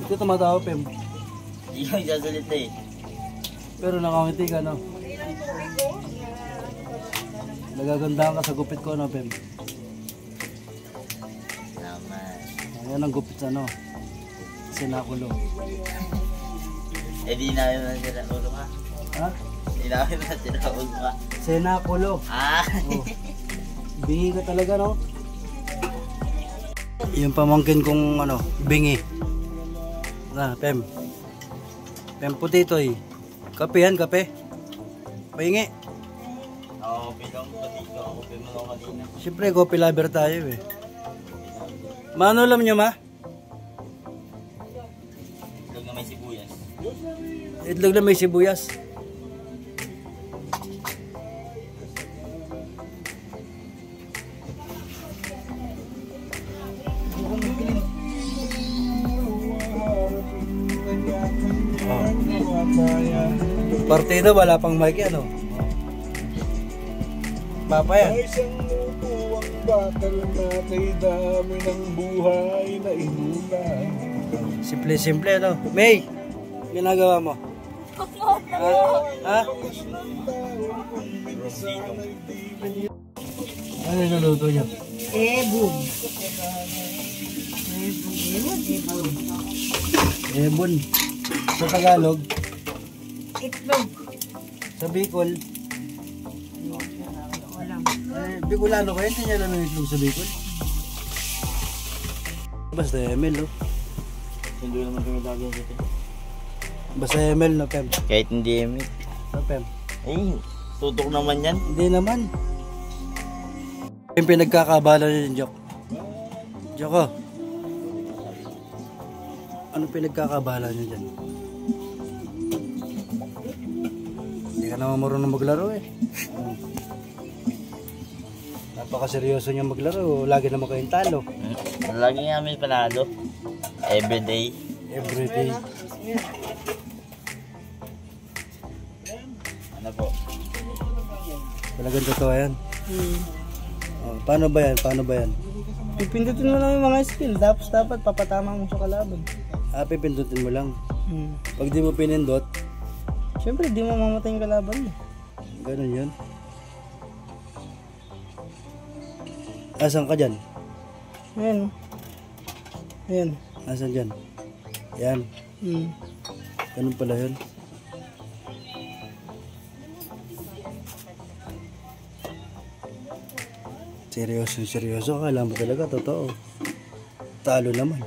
Ito tumatawa, Pem. Hindi ko sasalita eh. Pero nakangiti ka, no? Nagagandahan ka sa gupit ko, no, Pem? Naman. Yan ang gupit sa, no? Sinakulo. Eh di namin na sila ulo ka. Ha? Di namin na sila ulo ka. Sinakulo. Ah! Oh. Bingi ka talaga, no? Yung pamangkin kong, ano, bingi. Na, Pem. Pem putito, eh. Kape yan, kape. Pahingi. Oo, pilang patito ako. Pilang kanina. Siyempre, coffee lover tayo, eh. Mano alam nyo, ma? Itlog na may sibuyas. Itlog na may sibuyas. Partida, wala pang mic yan, oh. Papa yan. Isang upuang bakal na kay dami ng buhay na inulan. Simple-simple, no? May, ginagawa mo? Ha? Ano yung naluto niyo? Ebon. Ebon. Sa Tagalog, Itlog. sa Bicol. Bicolano kayo, hindi niya alam yung itlog sa Bicol. Basta ML, no? Hindi naman kami lagi dito. Basta ML, no, Pem? Kahit hindi emit. No, Pem? Eh, tutok naman yan. Hindi naman. Yung pinagkakabala niyo yung joke. Joke, oh. Ano pinagkakabala niyo dyan? Hindi ka naman marunong maglaro, eh. Napakaseryoso niya maglaro. Lagi naman kayong talo. Lagi namin panalo. Everyday. Everyday. Ano po? Talagang totoo yan. Oh, paano ba yan? Paano ba yan? Pipindutin mo lang yung mga skill. Tapos dapat papatama mo sa kalaban. Pipindutin mo lang. Pag di mo pinindot, Siyempre, di mo mamatay yung kalaban mo. ganun yun. Asan ka dyan? Ayan. Ayan. Asan dyan? Yan. Ganun pala yun. Seryoso. Akala mo talaga, totoo. Talo naman.